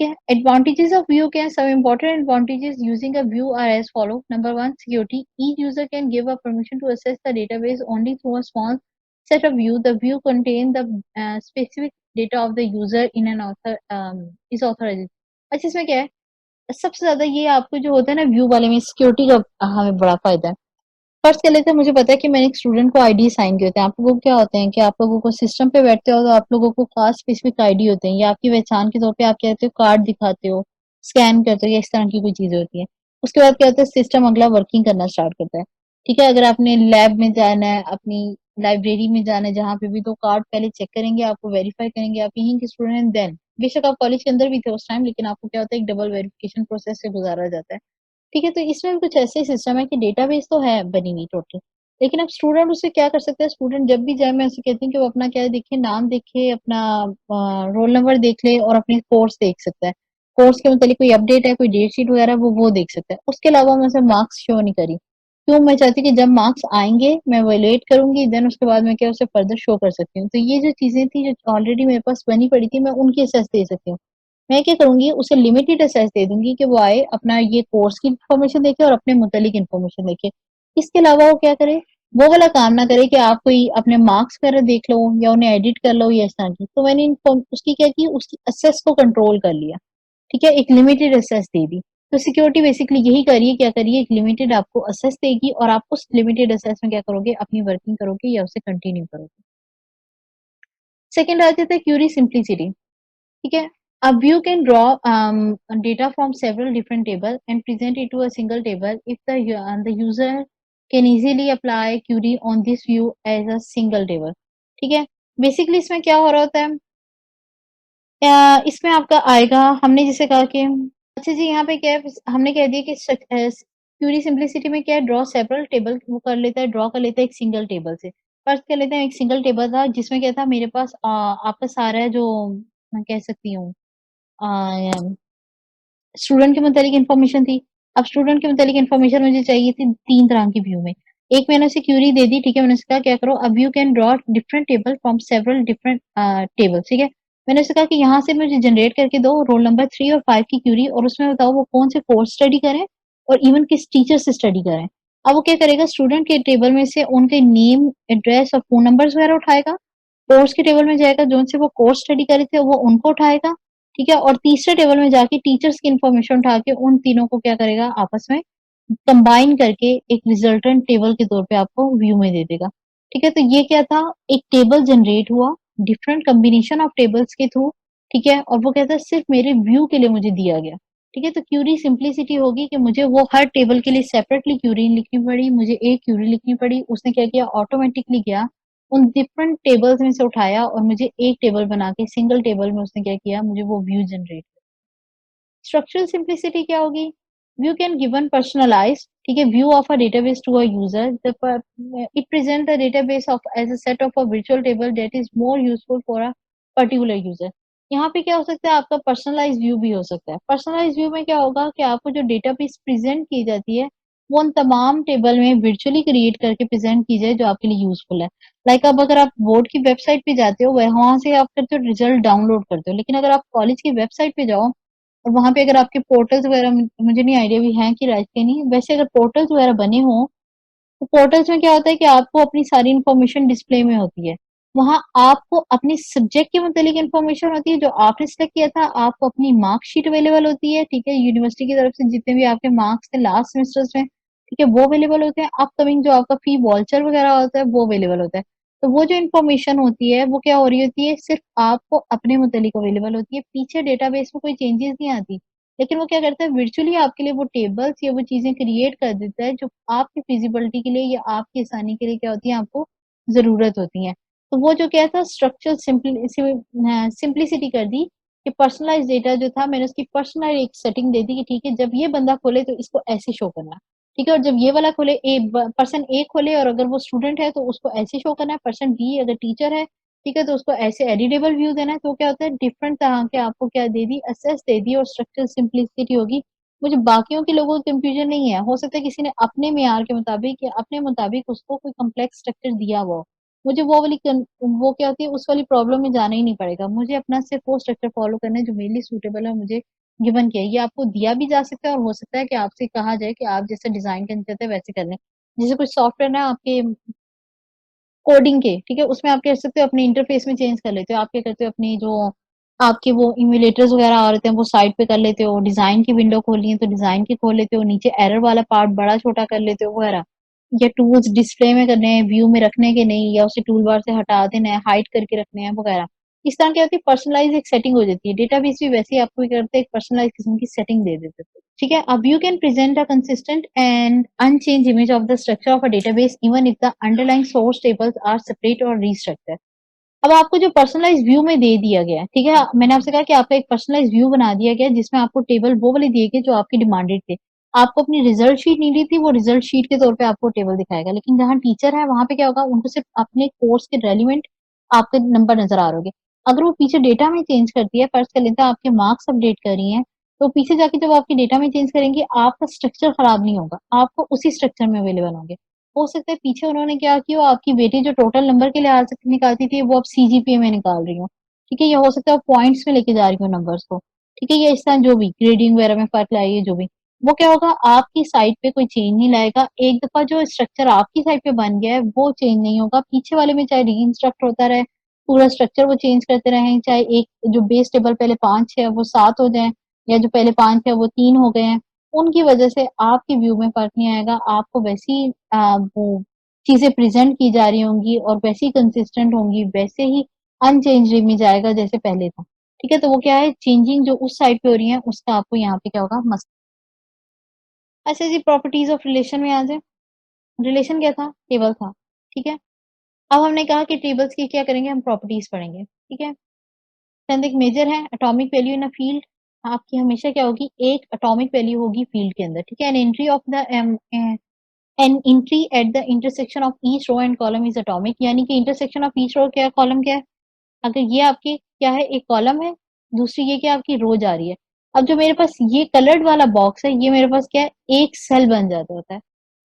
है। Advantages of view क्या है? Some important advantages using a view are as follow. Number one, security. Each user can give a permission to access the database only through a small set of view. The view contain the specific data of the user in an author is authorized। अच्छा, इसमें क्या है? सबसे ज्यादा ये आपको जो होता है ना व्यू वाले में, सिक्योरिटी का हमें बड़ा फायदा है। फर्स्ट कर लेते हैं, मुझे पता है कि मैंने एक स्टूडेंट को आईडी साइन किए होते हैं। आप लोगों को क्या होते हैं कि आप लोगों को सिस्टम पे बैठते हो तो आप लोगों को खास स्पेसिफिक आईडी होते हैं, या आपकी पहचान के तौर पे आप कहते हो कार्ड दिखाते हो, स्कैन करते हो, या इस तरह की कोई चीजें होती है। उसके बाद क्या होता है, सिस्टम अगला वर्किंग करना स्टार्ट करता है। ठीक है, अगर आपने लैब में जाना है, अपनी लाइब्रेरी में जाना है, जहां पे भी, तो कार्ड पहले चेक करेंगे, आपको वेरीफाई करेंगे आप यहीं के स्टूडेंट, देन बेशक आप कॉलेज के अंदर भी थे उस टाइम, लेकिन आपको क्या होता है, एक डबल वेरिफिकेशन प्रोसेस से गुजारा जाता है। ठीक है, तो इसमें भी कुछ ऐसे ही सिस्टम है कि डेटाबेस तो है बनी हुई टोटल, लेकिन अब स्टूडेंट उससे क्या कर सकता है? स्टूडेंट जब भी जाए, मैं ऐसे कहती हूँ कि वो अपना क्या देखे, नाम देखे, अपना रोल नंबर देख ले, और अपनी कोर्स देख सकता है। कोर्स के मतलब कोई अपडेट है, कोई डेट शीट वगैरह, वो देख सकता है। उसके अलावा मैं उसे मार्क्स शो नहीं करी। क्यों? मैं चाहती हूँ कि जब मार्क्स आएंगे मैं वैल्यूएट करूंगी, देन उसके बाद मैं क्या उसे फर्दर शो कर सकती हूँ। तो ये जो चीजें थी जो ऑलरेडी मेरे पास बनी पड़ी थी, मैं उनकी असेस दे सकती हूँ। मैं क्या करूंगी, उसे लिमिटेड असेस दे दूंगी कि वो आए, अपना ये कोर्स की इन्फॉर्मेशन देखे और अपने मुतालिक इन्फॉर्मेशन देखे। इसके अलावा वो क्या करे, वो वाला काम ना करे कि आप कोई अपने मार्क्स वगैरह देख लो या उन्हें एडिट कर लो या इस तरह की। तो मैंने उसकी क्या की, उसकी असेस को कंट्रोल कर लिया। ठीक है, एक लिमिटेड असेस दे दी। तो सिक्योरिटी बेसिकली यही करिए, क्या करिए, एक लिमिटेड आपको असेस देगी, और आप उस लिमिटेड असेस में क्या करोगे, अपनी वर्किंग करोगे या उसे कंटिन्यू करोगे। सेकेंड आ जाता है क्यूरी सिंप्लिसिटी। ठीक है, a view can draw data from several different tables and present it to a single table if the user can easily apply query on this view as a single table। ठीक है, basically इसमें क्या हो रहा होता है, इसमें आपका आएगा, हमने जैसे कहा कि अच्छा जी, यहाँ पे क्या है, हमने कह दिया कि क्यूरी सिंप्लिसिटी में क्या है, ड्रॉ सेवरल टेबल, वो कर लेता है, ड्रॉ कर लेता है एक सिंगल टेबल से। फर्स्ट कर लेते हैं, एक सिंगल टेबल था जिसमें क्या था, मेरे पास आपका सारा जो, मैं कह सकती हूँ, स्टूडेंट के मुतालिक इन्फॉर्मेशन थी। अब स्टूडेंट के मुतालिक इन्फॉर्मेशन मुझे चाहिए थी तीन तरह की व्यू में। एक मैंने उसे क्यूरी दे दी, ठीक है, मैंने उसे कहा क्या करो, अब you can draw different table from several different table. ठीक है, मैंने उसे कहा कि यहाँ से मुझे जनरेट करके दो रोल नंबर 3 और 5 की क्यूरी, और उसमें बताओ वो कौन से कोर्स स्टडी करें और इवन किस टीचर से स्टडी करें। अब वो क्या करेगा, स्टूडेंट के टेबल में से उनके नेम, एड्रेस और फोन नंबर्स वगैरह उठाएगा। कोर्स के टेबल में जाएगा, जो उनसे वो कोर्स स्टडी करे थे वो उनको उठाएगा। ठीक है, और तीसरे टेबल में जाके टीचर्स की इन्फॉर्मेशन उठा के उन तीनों को क्या करेगा, आपस में कंबाइन करके एक रिजल्टेंट टेबल के तौर पे आपको व्यू में दे देगा। ठीक है, तो ये क्या था, एक टेबल जनरेट हुआ डिफरेंट कॉम्बिनेशन ऑफ टेबल्स के थ्रू। ठीक है, और वो क्या था, सिर्फ मेरे व्यू के लिए मुझे दिया गया। ठीक है, तो क्यूरी सिंप्लिसिटी होगी कि मुझे वो हर टेबल के लिए सेपरेटली क्यूरी लिखनी पड़ी, मुझे एक क्यूरी लिखनी पड़ी। उसने क्या किया, ऑटोमेटिकली गया, उन डिफरेंट टेबल्स में से उठाया और मुझे एक टेबल बना के, सिंगल टेबल में उसने क्या किया, मुझे वो व्यू जनरेट। स्ट्रक्चरल सिंप्लिसिटी क्या होगी, व्यू कैन गिवन पर्सनलाइज, ठीक है, view of a database to a user, it present the database of as a set of a virtual table that is more useful for a particular user. यहाँ पे क्या हो सकता है, आपका personalise view भी हो सकता है। पर्सनलाइज व्यू में क्या होगा कि आपको जो डेटाबेस प्रेजेंट की जाती है, वो उन तमाम टेबल में वर्चुअली क्रिएट करके प्रेजेंट की जाए जो आपके लिए यूजफुल है। लाइक अब अगर आप बोर्ड की वेबसाइट पे जाते हो, वहां से आप करते हो रिजल्ट डाउनलोड करते हो, लेकिन अगर आप कॉलेज की वेबसाइट पे जाओ और वहां पे अगर आपके पोर्टल्स वगैरह, मुझे नहीं आइडिया भी है कि राइट के नहीं, वैसे अगर पोर्टल्स वगैरह बने हो, तो पोर्टल्स में क्या होता है कि आपको अपनी सारी इन्फॉर्मेशन डिस्प्ले में होती है। वहां आपको अपनी सब्जेक्ट के मुतालिक इन्फॉर्मेशन होती है जो आपने सिलेक्ट किया था, आपको अपनी मार्कशीट अवेलेबल होती है। ठीक है, यूनिवर्सिटी की तरफ से जितने भी आपके मार्क्स थे लास्ट सेमेस्टर्स में, ठीक है, वो अवेलेबल होते हैं। अपकमिंग जो आपका फी वॉल्चर वगैरह होता है वो अवेलेबल होता है। तो वो जो इन्फॉर्मेशन होती है वो क्या हो रही होती है, सिर्फ आपको अपने मुतालिक अवेलेबल होती है, पीछे डेटाबेस में कोई चेंजेस नहीं आती। लेकिन वो क्या करता है, वर्चुअली आपके लिए वो टेबल्स या वो चीजें क्रिएट कर देता है जो आपकी फिजिबिलिटी के लिए या आपकी आसानी के लिए क्या होती है, आपको जरूरत होती है। तो वो जो क्या था, स्ट्रक्चर सिंप्लिसिटी कर दी कि पर्सनलाइज डेटा जो था, मैंने उसकी पर्सनल एक सेटिंग दे दी कि ठीक है, जब ये बंदा खोले तो इसको ऐसे शो करना। ठीक है, और जब ये वाला खोले, पर्सन ए खोले और अगर वो स्टूडेंट है तो उसको ऐसे शो करना है, पर्सन बी अगर टीचर है, ठीक है, तो उसको ऐसे एडिटेबल व्यू देना है। तो क्या होता है, डिफरेंट तरह के आपको क्या दे दी, असेस दे दी, और स्ट्रक्चर सिंप्लिसिटी होगी। मुझे बाकियों के लोगों को कंफ्यूजन नहीं है, हो सकता है किसी ने अपने मेयार के मुताबिक या अपने मुताबिक उसको कोई कॉम्प्लेक्स स्ट्रक्चर दिया हुआ हो, मुझे वो क्या होती है, उस वाली प्रॉब्लम में जाना ही नहीं पड़ेगा, मुझे अपना सिर्फ वो स्ट्रक्चर फॉलो करना है जो मेरे लिए सूटेबल है, मुझे गिवन किया है। ये आपको दिया भी जा सकता है और हो सकता है कि आपसे कहा जाए कि आप जैसे डिजाइन करना चाहते हैं वैसे कर लें। जैसे कुछ सॉफ्टवेयर है आपके कोडिंग के, ठीक है, उसमें आप क्या कर सकते हो, अपने इंटरफेस में चेंज कर लेते हो। आप क्या करते हो, अपनी जो आपके वो इम्यूलेटर्स वगैरह आ रहे हैं वो साइड पे कर लेते हो, डिजाइन की विंडो खोलनी है तो डिजाइन की खोल लेते हो, नीचे एरर वाला पार्ट बड़ा छोटा कर लेते हो वगैरह। या टूल्स डिस्प्ले में करने हैं, व्यू में रखने के नहीं, या उसे टूल बार से हटा देना है, हाइड करके रखने हैं वगैरह। इस तरह क्या होती है, पर्सनलाइज एक सेटिंग हो जाती है। डेटाबेस भी वैसे ही आपको क्या करते हैं, एक पर्सनलाइज किस्म की सेटिंग दे देते हैं। ठीक है, अब you can present a consistent and unchanged image of the structure of a database even if the underlying source tables are separate or restructured. अब आपको जो पर्सनलाइज व्यू में दे दिया गया है, ठीक है, मैंने आपसे कहा कि आपका एक पर्सनलाइज व्यू बना दिया गया है जिसमें आपको टेबल वो वाले दिए गए जो आपकी डिमांडेड थे। आपको अपनी रिजल्ट शीट नहीं दी थी, वो रिजल्ट शीट के तौर पे आपको टेबल दिखाएगा, लेकिन जहाँ टीचर है वहां पे क्या होगा, उनको सिर्फ अपने कोर्स के रेलिवेंट आपके नंबर नजर आ रहे होंगे। अगर वो पीछे डेटा में चेंज करती है, फर्ज कर लेते हैं आपके मार्क्स अपडेट कर रही है, तो पीछे जाके जब आपके डेटा में चेंज करेंगे आपका स्ट्रक्चर खराब नहीं होगा, आपको उसी स्ट्रक्चर में अवेलेबल होंगे। हो सकता है पीछे उन्होंने क्या किया, आपकी बेटी जो टोटल नंबर के लिहाज से निकालती थी वो अब सीजीपीए में निकाल रही हो, ठीक है, ये हो सकता है पॉइंट्स में लेके जा रही हो नंबर्स को, ठीक है, ये इस तरह जो भी ग्रेडिंग वगैरह में फर्क लाइए जो भी, वो क्या होगा, आपकी साइड पे कोई चेंज नहीं लाएगा। एक दफा जो स्ट्रक्चर आपकी साइड पे बन गया है वो चेंज नहीं होगा, पीछे वाले में चाहे री इंस्ट्रक्ट होता रहे, पूरा स्ट्रक्चर वो चेंज करते रहें, चाहे एक जो बेस टेबल पहले 5 है वो 7 हो जाए, या जो पहले 5 है वो 3 हो गए हैं, उनकी वजह से आपकी व्यू में फर्क नहीं आएगा। आपको वैसी वो चीजें प्रेजेंट की जा रही होंगी और वैसी कंसिस्टेंट होंगी, वैसे ही अनचेंज में जाएगा जैसे पहले था। ठीक है, तो वो क्या है, चेंजिंग जो उस साइड पे हो रही है उसका आपको यहाँ पे क्या होगा, मस्त। अच्छा जी, प्रॉपर्टीज ऑफ रिलेशन में आ जाए। रिलेशन क्या था, टेबल था, ठीक है। अब हमने कहा कि टेबल्स की क्या करेंगे, हम प्रॉपर्टीज पढ़ेंगे, ठीक है। चंद एक मेजर है, atomic value in a field. आपकी हमेशा क्या होगी, एक एटॉमिक वैल्यू होगी फील्ड के अंदर, ठीक है। An entry of the an entry at the intersection of each row and column is atomic, यानी कि इंटरसेक्शन ऑफ ईच रो क्या है, कॉलम क्या है। अगर ये आपकी क्या है, एक कॉलम है, दूसरी ये क्या आपकी रो जा रही है। अब जो मेरे पास ये कलर्ड वाला बॉक्स है, ये मेरे पास क्या है, एक सेल बन जाता होता है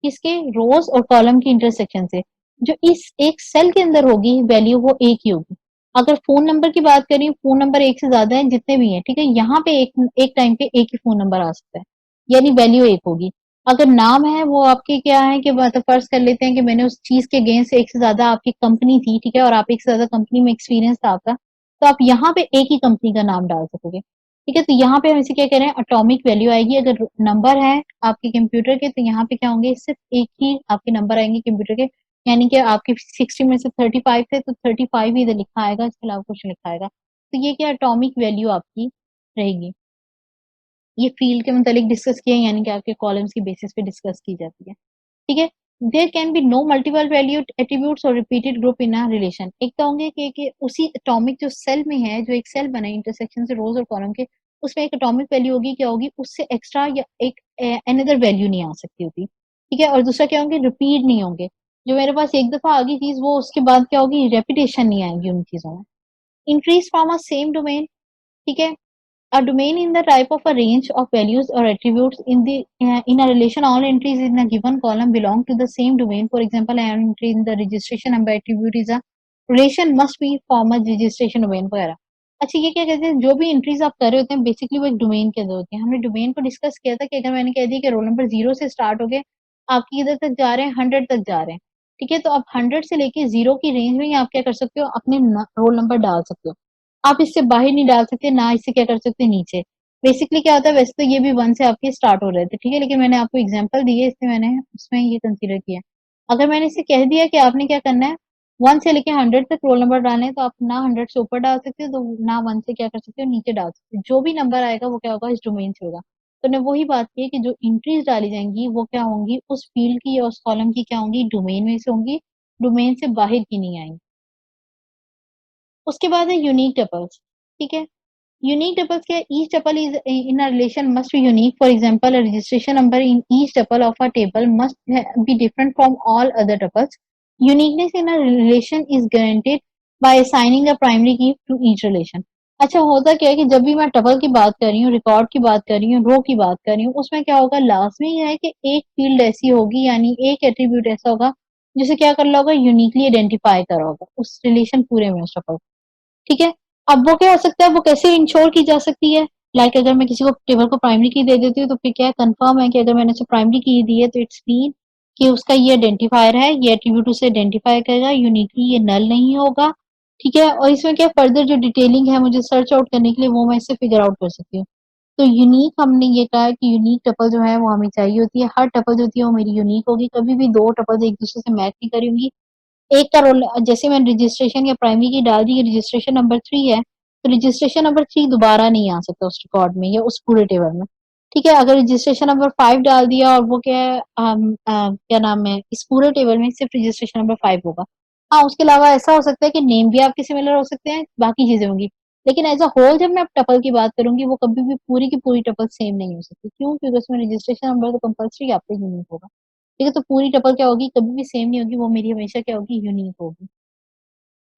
किसके, रोज और कॉलम की इंटरसेक्शन से। जो इस एक सेल के अंदर होगी वैल्यू वो एक ही होगी। अगर फोन नंबर की बात करें, फोन नंबर एक से ज्यादा है जितने भी हैं, ठीक है, यहाँ पे एक टाइम पे एक ही फोन नंबर आ सकता है, यानी वैल्यू एक होगी। अगर नाम है वो आपके क्या है कि मतलब फर्ज कर लेते हैं कि मैंने उस चीज के अगेंस्ट एक से ज्यादा आपकी कंपनी थी, ठीक है, और आप एक से ज्यादा कंपनी में एक्सपीरियंस था आपका, तो आप यहाँ पे एक ही कंपनी का नाम डाल सकोगे। ठीक है, तो यहाँ पे हम इसे क्या कह रहे हैं, अटोमिक वैल्यू आएगी। अगर नंबर है आपके कंप्यूटर के, तो यहाँ पे क्या होंगे, सिर्फ एक ही आपके नंबर आएंगे कंप्यूटर के, यानी कि आपके 60 में से 35 थे तो 35 ही इधर लिखा आएगा, इसके अलावा कुछ लिखा आएगा। तो ये क्या अटोमिक वैल्यू आपकी रहेगी। ये फील्ड के मुतालिक डिस्कस किया है, यानी कि आपके कॉलम्स की बेसिस पे डिस्कस की जाती है, ठीक है। There can be no multiple valued attributes और repeated group in a relation. एक तो होंगे कि उसी एटॉमिक जो सेल में है, जो एक सेल बना है इंटरसेक्शन से रोज और कॉलम के, उसमें एक एटॉमिक वैल्यू होगी, क्या होगी, उससे एक्स्ट्रा या एक अनदर वैल्यू नहीं आ सकती होती, ठीक है। और दूसरा क्या होंगे, रिपीट नहीं होंगे। जो मेरे पास एक दफा आ गई चीज, वो उसके बाद क्या होगी, रेपिटेशन नहीं आएगी उन चीजों में। Increase from a same domain, ठीक है। A domain in the type of a range of values or attributes in a relation. All entries in a given column belong to the same domain. For example, an entry in the registration number attribute is a relation must be form a registration domain वगैरह। अच्छा, ये क्या कहते हैं, जो भी entries आप कर रहे होते हैं बेसिकली वो एक डोमेन के अंदर होती है। हमने डोमेन को डिस्कस किया था कि अगर मैंने कह दिया कि रोल नंबर 0 से स्टार्ट हो गए, आपकी इधर तक जा रहे हैं, 100 तक जा रहे हैं, ठीक है, तो आप 100 से लेके 0 की रेंज में ही आप क्या कर सकते हो, अपने रोल नंबर डाल सकते हो। आप इससे बाहर नहीं डाल सकते, ना इससे क्या कर सकते नीचे। बेसिकली क्या होता है, वैसे तो ये भी 1 से आपके स्टार्ट हो रहे थे, ठीक है, लेकिन मैंने आपको एग्जांपल दी है इसलिए मैंने उसमें ये कंसीडर किया। अगर मैंने इसे कह दिया कि आपने क्या करना है, 1 से लेके 100 तक रोल नंबर डालने हैं, तो आप ना 100 से ऊपर डाल सकते हो, तो ना 1 से क्या कर सकते हो, नीचे डाल सकते हो। जो भी नंबर आएगा वो क्या होगा, इस डोमेन से होगा। तो ने वही बात की है कि जो एंट्रीज डाली जाएंगी वो क्या होंगी, उस फील्ड की या उस कॉलम की क्या होंगी, डोमेन में से होंगी, डोमेन से बाहर की नहीं आएंगी। उसके बाद है यूनिक टपल्स, ठीक है। Unique tuples क्या है? Each tuple is in a relation must be unique. For example, a registration number in each tuple of a table must be different from all other tuples. Uniqueness in a relation is guaranteed by assigning a primary key to each relation. अच्छा, होता क्या है कि जब भी मैं tuple की बात कर रही हूँ, रिकॉर्ड की बात कर रही हूँ, रो की बात कर रही हूँ, उसमें क्या होगा, लाजमी है कि एक फील्ड ऐसी होगी, यानी एक एट्रीब्यूट ऐसा होगा जिसे क्या कर ला होगा, यूनिकली आइडेंटिफाई करा होगा उस रिलेशन पूरे में उस टपल, ठीक है। अब वो क्या हो सकता है, वो कैसे इंश्योर की जा सकती है, लाइक अगर मैं किसी को टेबल को प्राइमरी की दे देती हूँ तो फिर क्या कंफर्म है कि अगर मैंने उसे प्राइमरी की दी है तो इट्स मीन कि उसका ये आइडेंटिफायर है, ये एट्रीब्यूट उसे आइडेंटिफाई करेगा, यूनिकली ये नल नहीं होगा, ठीक है। और इसमें क्या फर्दर जो डिटेलिंग है मुझे सर्च आउट करने के लिए वो मैं इससे फिगर आउट कर सकती हूँ। तो यूनिक हमने ये कहा है कि यूनिक टपल जो है वो हमें चाहिए होती है, हर टपल जो होती है वो मेरी यूनिक होगी, कभी भी दो टपल एक दूसरे से मैच नहीं करेंगी। एक का रोल जैसे मैंने रजिस्ट्रेशन या प्राइमरी की डाल दी, रजिस्ट्रेशन नंबर 3 है, तो रजिस्ट्रेशन नंबर 3 दोबारा नहीं आ सकता उस रिकॉर्ड में या उस पूरे टेबल में, ठीक है। अगर रजिस्ट्रेशन नंबर 5 डाल दिया और वो क्या है क्या नाम है, इस पूरे टेबल में सिर्फ रजिस्ट्रेशन नंबर 5 होगा। हाँ, उसके अलावा ऐसा हो सकता है कि नेम भी आपके सिमिलर हो सकते हैं, बाकी चीजें होंगी, लेकिन एज अ होल जब मैं टपल की बात करूंगी वो कभी भी पूरी की पूरी टपल सेम नहीं हो सकती। क्यों? क्योंकि उसमें रजिस्ट्रेशन नंबर तो कंपल्सरी आपका यूनिक होगा, ठीक है। तो पूरी टपल क्या होगी, कभी भी सेम नहीं होगी, वो मेरी हमेशा क्या होगी, यूनिक होगी।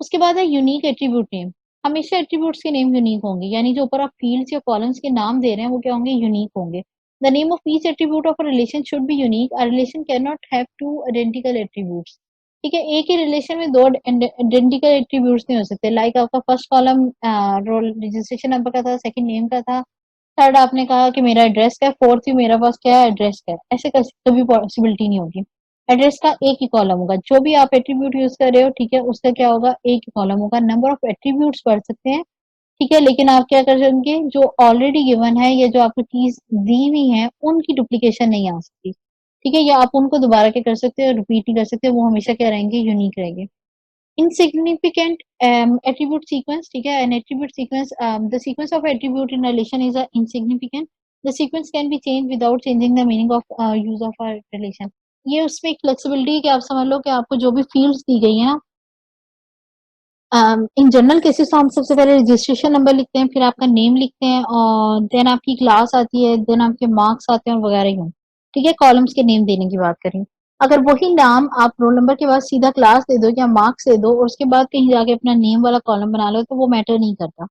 उसके बाद है यूनिक एट्रीब्यूट नेम। हमेशा एट्रीब्यूट्स के नेम यूनिक होंगे, यानी जो ऊपर आप फील्ड्स या कॉलम्स के नाम दे रहे हैं वो क्या होंगे, यूनिक होंगे। The name of each attribute of a relation should be unique. A relation can not have two identical attributes, ठीक है। एक ही रिलेशन में दो आइडेंटिकल एट्रीब्यूट्स नहीं हो सकते। लाइक आपका first column roll registration number का था, सेकंड नेम का था, थर्ड आपने कहा कि मेरा एड्रेस का है, फोर्थ भी मेरा पास क्या है, एड्रेस का है। ऐसे कभी पॉसिबिलिटी नहीं होगी। एड्रेस का एक ही कॉलम होगा, जो भी आप एट्रीब्यूट यूज कर रहे हो, ठीक है, उसका क्या होगा, एक ही कॉलम होगा। नंबर ऑफ एट्रीब्यूट्स बढ़ सकते हैं, ठीक है, लेकिन आप क्या कर सकेंगे, जो ऑलरेडी गिवन है या जो आपको कीज दी हुई है उनकी डुप्लीकेशन नहीं आ सकती, ठीक है। या आप उनको दोबारा क्या कर सकते हो, रिपीट नहीं कर सकते, वो हमेशा क्या रहेंगे, यूनिक रहेंगे। Insignificant attribute sequence, ठीक है। An attribute sequence, the sequence of attribute in relation is insignificant. The sequence can be changed without changing the meaning of use of a relation. ये उसमें एक फ्लेक्सिबिलिटी है कि आप समझ लो कि आपको जो भी फील्ड्स दी गई है ना, इन जनरल केसेस तो हम सबसे पहले रजिस्ट्रेशन नंबर लिखते हैं, फिर आपका नेम लिखते हैं, और देन आपकी क्लास आती है, देन आपके मार्क्स आते हैं और वगैरह ही, ठीक है। कॉलम्स के नेम देने की बात करें, अगर वही नाम आप रोल नंबर के बाद सीधा क्लास दे दो या मार्क्स दे दो और उसके बाद कहीं जाके अपना नेम वाला कॉलम बना लो तो वो मैटर नहीं करता,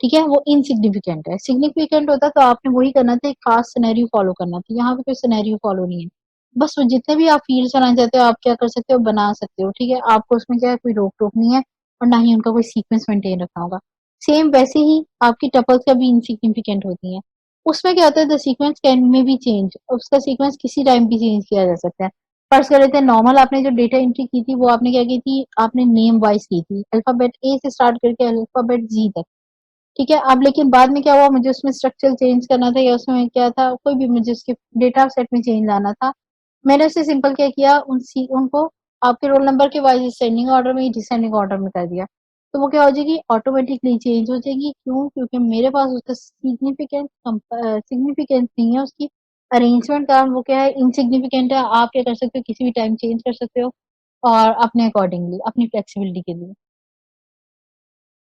ठीक है। वो इनसिग्निफिकेंट है। सिग्निफिकेंट होता तो आपने वही करना था, एक खास सिनेरियो फॉलो करना था। यहाँ पे कोई सिनेरियो फॉलो नहीं है, बस वो जितने भी आप फील्ड्स बनाना चाहते हो आप क्या कर सकते हो, बना सकते हो, ठीक है। आपको उसमें क्या है, कोई रोक टोक नहीं है और ना ही उनका कोई सीक्वेंस मेंटेन रखना होगा। सेम वैसे ही आपकी टपल्स का भी इनसिग्निफिकेंट होती है। उसमें क्या होता है, द सीक्वेंस कैन में भी चेंज, उसका सीक्वेंस किसी टाइम भी चेंज किया जा सकता है। फर्स्ट कर लेते हैं नॉर्मल, आपने जो डेटा एंट्री की थी वो आपने क्या की थी, आपने नेम वाइज की थी, अल्फाबेट ए से स्टार्ट करके अल्फाबेट जी तक, ठीक है। अब लेकिन बाद में क्या हुआ, मुझे उसमें स्ट्रक्चर चेंज करना था या उसमें क्या था, कोई भी मुझे उसके डेटा सेट में चेंज लाना था, मैंने उससे सिंपल क्या किया, उनको आपके रोल नंबर के वाइज असेंडिंग ऑर्डर में, डिसेंडिंग ऑर्डर में कर दिया। तो वो क्या हो जाएगी, ऑटोमेटिकली चेंज हो जाएगी। क्यों? क्योंकि मेरे पास उसका सिग्निफिकेंस नहीं है, उसकी अरेंजमेंट का वो क्या है, इनसिग्निफिकेंट है। आप क्या कर सकते हो, किसी भी टाइम चेंज कर सकते हो और अपने अकॉर्डिंगली अपनी फ्लेक्सिबिलिटी के लिए।